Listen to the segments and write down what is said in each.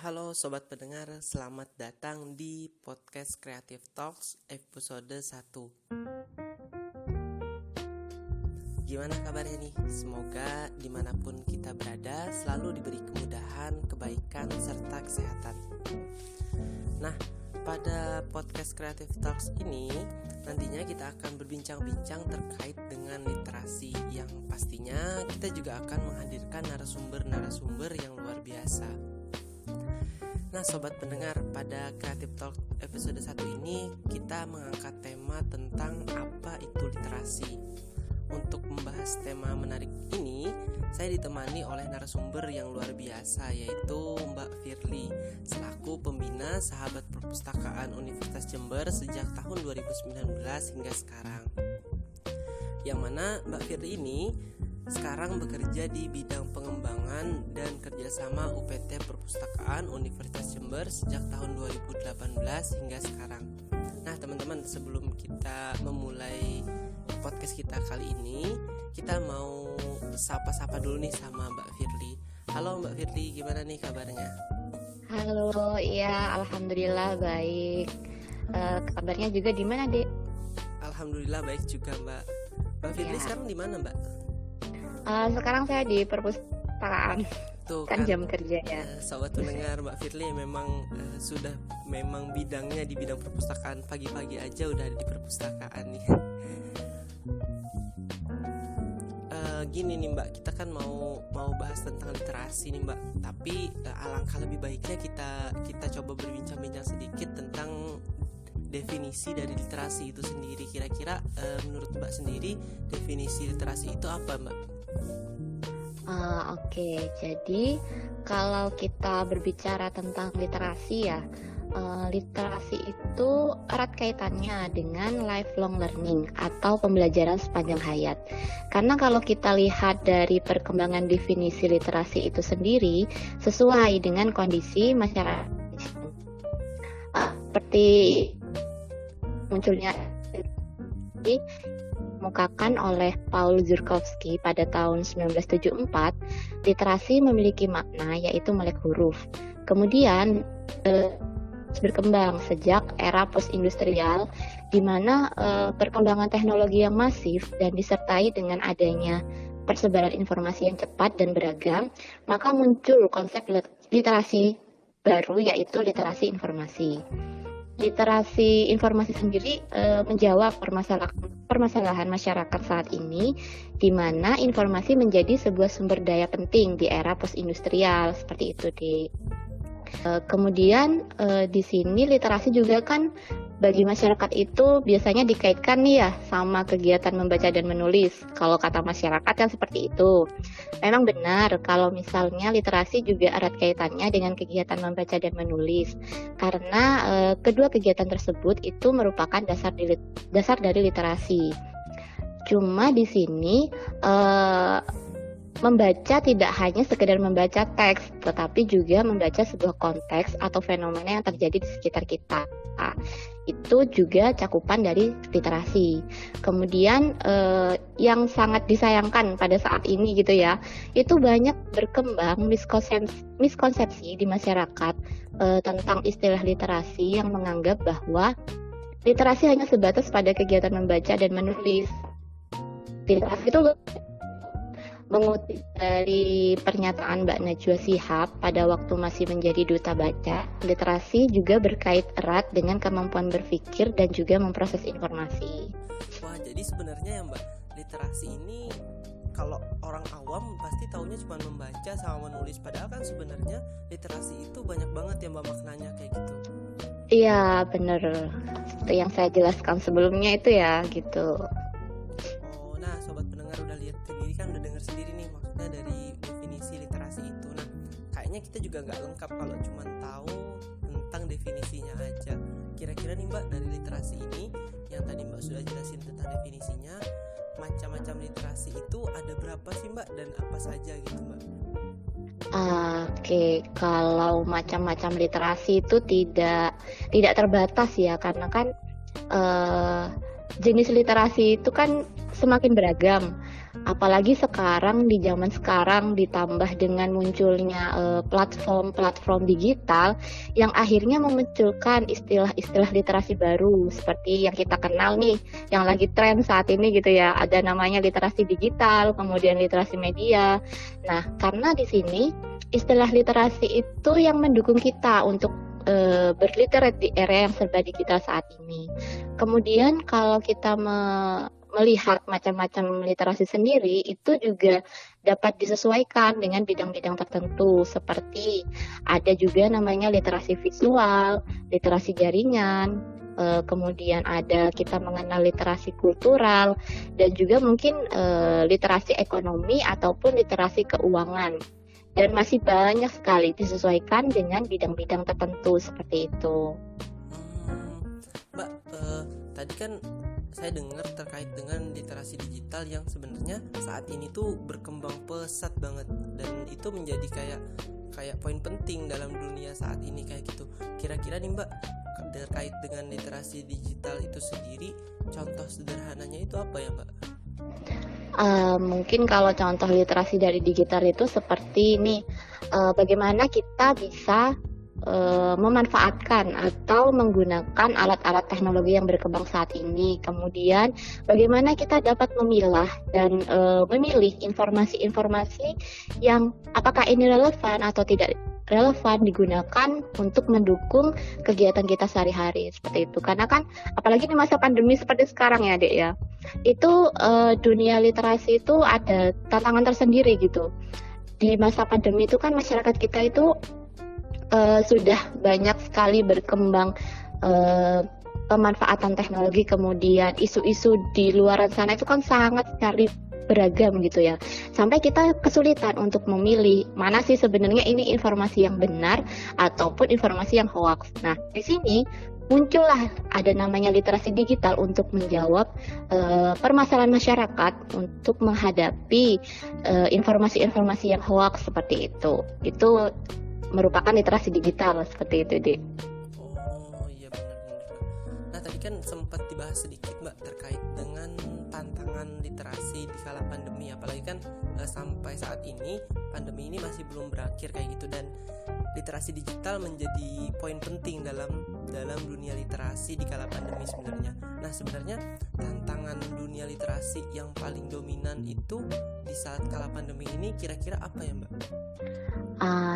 Halo sobat pendengar, selamat datang di podcast Creative Talks episode 1. Gimana kabarnya nih? Semoga dimanapun kita berada selalu diberi kemudahan, kebaikan, serta kesehatan. Nah, pada podcast Creative Talks ini nantinya kita akan berbincang-bincang terkait dengan literasi, yang pastinya kita juga akan menghadirkan narasumber-narasumber yang luar biasa. Nah sobat pendengar, pada Creative Talk episode 1 ini kita mengangkat tema tentang apa itu literasi. Untuk membahas tema menarik ini, saya ditemani oleh narasumber yang luar biasa, yaitu Mbak Firly, selaku pembina Sahabat Perpustakaan Universitas Jember sejak tahun 2019 hingga sekarang. Yang mana Mbak Firly ini sekarang bekerja di bidang pengembangan dan kerjasama UPT Perpustakaan Universitas Jember sejak tahun 2018 hingga sekarang. Nah teman-teman, sebelum kita memulai podcast kita kali ini, kita mau sapa-sapa dulu nih sama Mbak Firly. Halo Mbak Firly, gimana nih kabarnya? Halo, iya alhamdulillah baik. Kabarnya juga di mana, Dek? Alhamdulillah baik juga Mbak. Mbak Firly sekarang di mana Mbak? Sekarang saya di perpustakaan. Tuh kan jam kerjanya. Sobat pendengar, Mbak Firly memang sudah memang bidangnya di bidang perpustakaan. Pagi-pagi aja udah ada di perpustakaan nih. Gini nih Mbak, kita kan mau bahas tentang literasi nih Mbak. Tapi alangkah lebih baiknya kita coba berbincang-bincang sedikit tentang definisi dari literasi itu sendiri. Kira-kira menurut Mbak sendiri definisi literasi itu apa Mbak? Oke, jadi kalau kita berbicara tentang literasi ya, literasi itu erat kaitannya dengan lifelong learning atau pembelajaran sepanjang hayat. Karena kalau kita lihat dari perkembangan definisi literasi itu sendiri, sesuai dengan kondisi masyarakat, seperti munculnya dikemukakan oleh Paul Zurzkowski pada tahun 1974, literasi memiliki makna yaitu melek huruf. Kemudian berkembang sejak era post-industrial, di mana perkembangan teknologi yang masif dan disertai dengan adanya persebaran informasi yang cepat dan beragam, maka muncul konsep literasi baru yaitu literasi informasi. Literasi informasi sendiri menjawab permasalahan masyarakat saat ini, di mana informasi menjadi sebuah sumber daya penting di era post-industrial seperti itu. Kemudian di sini literasi juga kan bagi masyarakat itu biasanya dikaitkan nih ya sama kegiatan membaca dan menulis. Kalau kata masyarakat kan seperti itu. Memang benar kalau misalnya literasi juga erat kaitannya dengan kegiatan membaca dan menulis, karena kedua kegiatan tersebut itu merupakan dasar dari literasi. Cuma di sini membaca tidak hanya sekedar membaca teks, tetapi juga membaca sebuah konteks atau fenomena yang terjadi di sekitar kita. Itu juga cakupan dari literasi. Kemudian yang sangat disayangkan pada saat ini gitu ya, itu banyak berkembang miskonsepsi di masyarakat tentang istilah literasi yang menganggap bahwa literasi hanya sebatas pada kegiatan membaca dan menulis. Literasi itu mengutip dari pernyataan Mbak Najwa Shihab pada waktu masih menjadi duta baca, literasi juga berkait erat dengan kemampuan berpikir dan juga memproses informasi. Wah, jadi sebenarnya ya Mbak, literasi ini kalau orang awam pasti taunya cuma membaca sama menulis, padahal kan sebenarnya literasi itu banyak banget ya Mbak maknanya kayak gitu. Iya, benar. Itu yang saya jelaskan sebelumnya itu ya gitu. Nah sobat pendengar udah lihat sendiri kan, udah dengar sendiri nih maksudnya dari definisi literasi itu. Nah kayaknya kita juga nggak lengkap kalau cuma tahu tentang definisinya aja. Kira-kira nih Mbak, dari literasi ini yang tadi Mbak sudah jelasin tentang definisinya, macam-macam literasi itu ada berapa sih Mbak dan apa saja gitu Mbak? Oke, kalau macam-macam literasi itu tidak terbatas ya, karena kan jenis literasi itu kan semakin beragam. Apalagi sekarang di zaman sekarang ditambah dengan munculnya platform-platform digital yang akhirnya memunculkan istilah-istilah literasi baru seperti yang kita kenal nih, yang lagi tren saat ini gitu ya. Ada namanya literasi digital, kemudian literasi media. Nah, karena di sini istilah literasi itu yang mendukung kita untuk berliterate di era yang serba digital saat ini. Kemudian kalau kita melihat macam-macam literasi sendiri, itu juga dapat disesuaikan dengan bidang-bidang tertentu, seperti ada juga namanya literasi visual, literasi jaringan, kemudian ada kita mengenal literasi kultural, dan juga mungkin literasi ekonomi ataupun literasi keuangan. Dan masih banyak sekali disesuaikan dengan bidang-bidang tertentu seperti itu. Mbak, tadi kan saya dengar terkait dengan literasi digital yang sebenarnya saat ini tuh berkembang pesat banget, dan itu menjadi kayak poin penting dalam dunia saat ini kayak gitu. Kira-kira nih Mbak, terkait dengan literasi digital itu sendiri, contoh sederhananya itu apa ya Mbak? Mungkin kalau contoh literasi dari digital itu seperti ini, bagaimana kita bisa memanfaatkan atau menggunakan alat-alat teknologi yang berkembang saat ini. Kemudian bagaimana kita dapat memilah dan memilih informasi-informasi yang apakah ini relevan atau tidak relevan digunakan untuk mendukung kegiatan kita sehari-hari seperti itu. Karena kan apalagi di masa pandemi seperti sekarang ya, Dek ya. Itu dunia literasi itu ada tantangan tersendiri gitu. Di masa pandemi itu kan masyarakat kita itu sudah banyak sekali berkembang pemanfaatan teknologi, kemudian isu-isu di luar sana itu kan sangat sekali beragam gitu ya. Sampai kita kesulitan untuk memilih mana sih sebenarnya ini informasi yang benar ataupun informasi yang hoax. Nah, di sini muncullah ada namanya literasi digital untuk menjawab permasalahan masyarakat untuk menghadapi informasi-informasi yang hoax seperti itu. Itu merupakan literasi digital seperti itu, Dik. Oh iya, benar-benar. Nah, tadi kan sempat dibahas sedikit Mbak terkait dengan tantangan literasi di kala pandemi, apalagi kan sampai saat ini pandemi ini masih belum berakhir kayak gitu, dan literasi digital menjadi poin penting dalam dunia literasi di kala pandemi sebenarnya. Nah, sebenarnya tantangan dunia literasi yang paling dominan itu di saat kala pandemi ini kira-kira apa ya Mbak?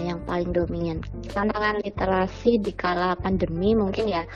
Yang paling dominan tantangan literasi di kala pandemi mungkin ya,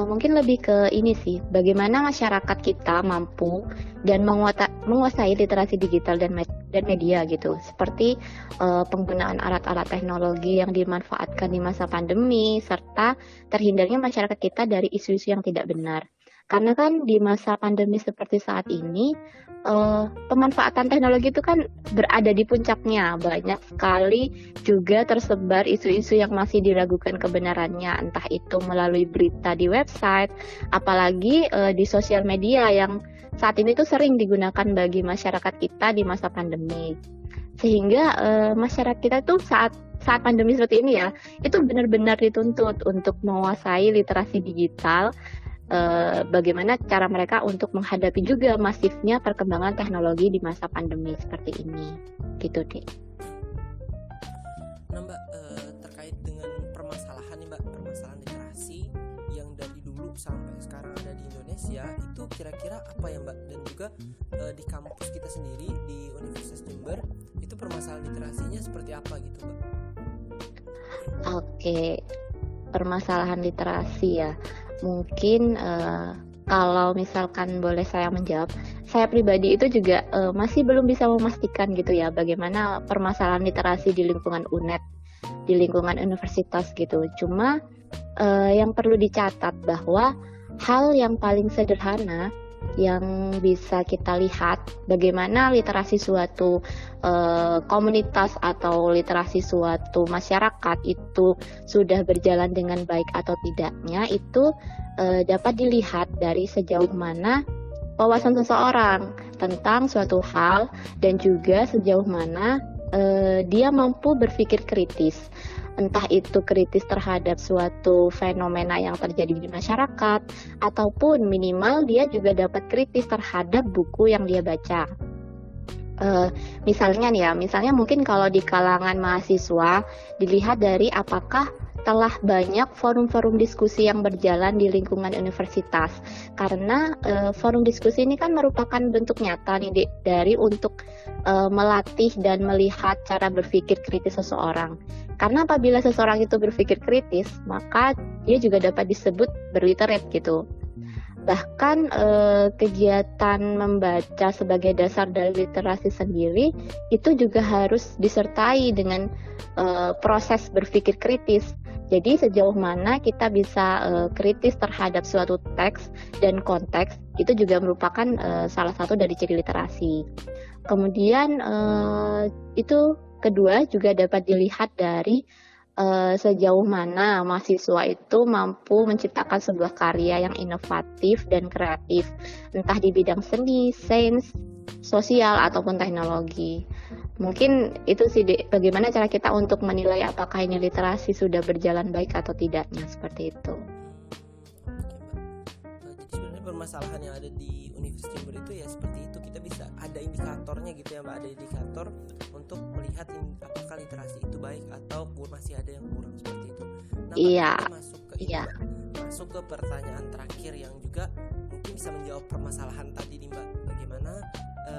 mungkin lebih ke ini sih, bagaimana masyarakat kita mampu dan menguasai literasi digital dan media gitu, seperti penggunaan alat-alat teknologi yang dimanfaatkan di masa pandemi, serta terhindarnya masyarakat kita dari isu-isu yang tidak benar. Karena kan di masa pandemi seperti saat ini, pemanfaatan teknologi itu kan berada di puncaknya. Banyak sekali juga tersebar isu-isu yang masih diragukan kebenarannya, entah itu melalui berita di website, apalagi di sosial media yang saat ini tuh sering digunakan bagi masyarakat kita di masa pandemi. Sehingga masyarakat kita tuh saat pandemi seperti ini ya, itu benar-benar dituntut untuk menguasai literasi digital. Bagaimana cara mereka untuk menghadapi juga masifnya perkembangan teknologi di masa pandemi seperti ini, gitu deh. Nah Mbak, terkait dengan permasalahan nih Mbak, permasalahan literasi yang dari dulu sampai sekarang ada di Indonesia, itu kira-kira apa ya Mbak? Dan juga di kampus kita sendiri di Universitas Jember, itu permasalahan literasinya seperti apa gitu Mbak? Oke, permasalahan literasi ya. Mungkin kalau misalkan boleh saya menjawab, saya pribadi itu juga masih belum bisa memastikan gitu ya bagaimana permasalahan literasi di lingkungan UNED, di lingkungan universitas gitu. Cuma yang perlu dicatat bahwa hal yang paling sederhana yang bisa kita lihat bagaimana literasi suatu komunitas atau literasi suatu masyarakat itu sudah berjalan dengan baik atau tidaknya itu dapat dilihat dari sejauh mana wawasan seseorang tentang suatu hal dan juga sejauh mana dia mampu berpikir kritis. entah itu kritis terhadap suatu fenomena yang terjadi di masyarakat, ataupun minimal dia juga dapat kritis terhadap buku yang dia baca. Misalnya mungkin kalau di kalangan mahasiswa dilihat dari apakah telah banyak forum-forum diskusi yang berjalan di lingkungan universitas, karena forum diskusi ini kan merupakan bentuk nyata nih dari untuk melatih dan melihat cara berpikir kritis seseorang. Karena apabila seseorang itu berpikir kritis, maka dia juga dapat disebut berliterate gitu. Bahkan kegiatan membaca sebagai dasar dari literasi sendiri itu juga harus disertai dengan proses berpikir kritis. Jadi sejauh mana kita bisa kritis terhadap suatu teks dan konteks itu juga merupakan salah satu dari ciri literasi. Kemudian itu kedua juga dapat dilihat dari sejauh mana mahasiswa itu mampu menciptakan sebuah karya yang inovatif dan kreatif, entah di bidang seni, sains, sosial, ataupun teknologi. Mungkin itu sih, bagaimana cara kita untuk menilai apakah ini literasi sudah berjalan baik atau tidaknya, seperti itu. Jadi sebenarnya permasalahan yang ada di Universitas Jember itu ya seperti itu, kita bisa ada indikatornya gitu ya Mbak, ada indikator untuk melihat apakah literasi itu baik atau masih ada yang kurang seperti itu. Nah, Iya. kita masuk ke pertanyaan terakhir yang juga mungkin bisa menjawab permasalahan tadi nih Mbak. Bagaimana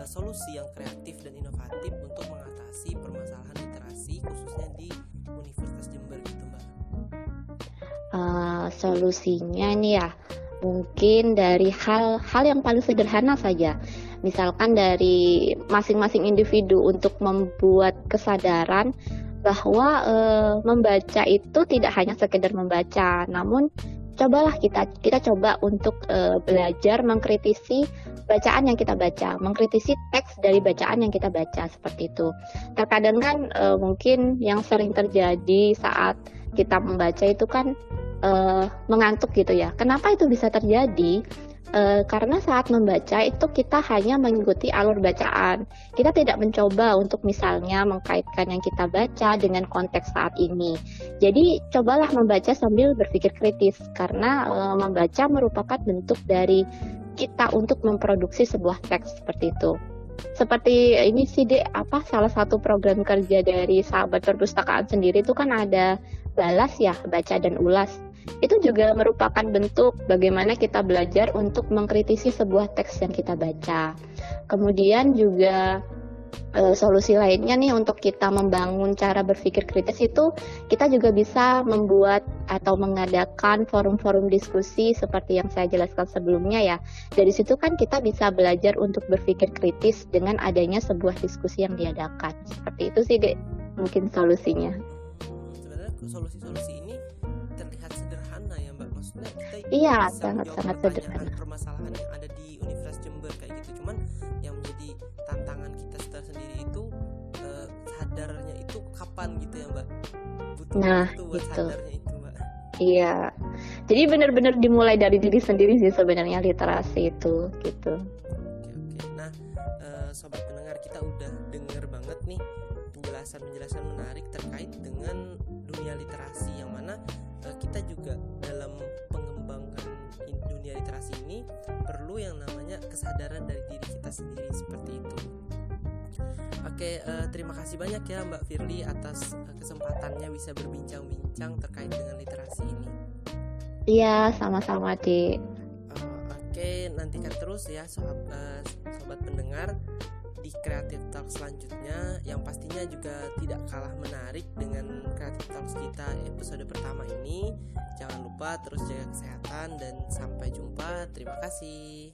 solusi yang kreatif dan inovatif untuk mengatasi permasalahan literasi khususnya di Universitas Jember gitu Mbak? Solusinya nih ya, mungkin dari hal yang paling sederhana saja. Misalkan dari masing-masing individu untuk membuat kesadaran bahwa membaca itu tidak hanya sekedar membaca, namun cobalah kita coba untuk belajar mengkritisi bacaan yang kita baca, mengkritisi teks dari bacaan yang kita baca, seperti itu. Terkadang kan mungkin yang sering terjadi saat kita membaca itu kan mengantuk gitu ya. Kenapa itu bisa terjadi? Karena saat membaca itu kita hanya mengikuti alur bacaan. Kita tidak mencoba untuk misalnya mengkaitkan yang kita baca dengan konteks saat ini. Jadi cobalah membaca sambil berpikir kritis, karena membaca merupakan bentuk dari kita untuk memproduksi sebuah teks, seperti itu. Seperti ini sih salah satu program kerja dari Sahabat Perpustakaan sendiri itu kan ada balas ya, baca dan ulas. Itu juga merupakan bentuk bagaimana kita belajar untuk mengkritisi sebuah teks yang kita baca. Kemudian juga solusi lainnya nih untuk kita membangun cara berpikir kritis itu, kita juga bisa membuat atau mengadakan forum-forum diskusi seperti yang saya jelaskan sebelumnya ya. Dari situ kan kita bisa belajar untuk berpikir kritis dengan adanya sebuah diskusi yang diadakan. Seperti itu sih mungkin solusinya. Sebenarnya solusi-solusi ini terlihat sederhana ya Mbak, maksudnya kita Iya, bisa sangat sederhana. permasalahan yang ada di Universitas Jember kayak gitu. Cuman yang menjadi tantangan kita sendiri itu sadarnya itu kapan gitu ya Mbak, butuh waktu buat gitu. sadarnya itu Mbak. Iya, jadi benar-benar dimulai dari diri sendiri sih sebenarnya literasi itu gitu. Oke. Nah, sobat pendengar, kita udah denger banget nih penjelasan menarik terkait dengan dunia literasi, yang mana kita juga dalam pengembangan dunia literasi ini perlu yang namanya kesadaran dari diri kita sendiri, seperti itu. Oke, terima kasih banyak ya Mbak Firly atas kesempatannya bisa berbincang-bincang terkait dengan literasi ini. Iya, sama-sama Dik. Oke, nantikan terus ya sobat pendengar di Creative Talk selanjutnya, yang pastinya juga tidak kalah menarik dengan Creative Talks kita episode pertama ini. Jangan lupa terus jaga kesehatan dan sampai jumpa. Terima kasih.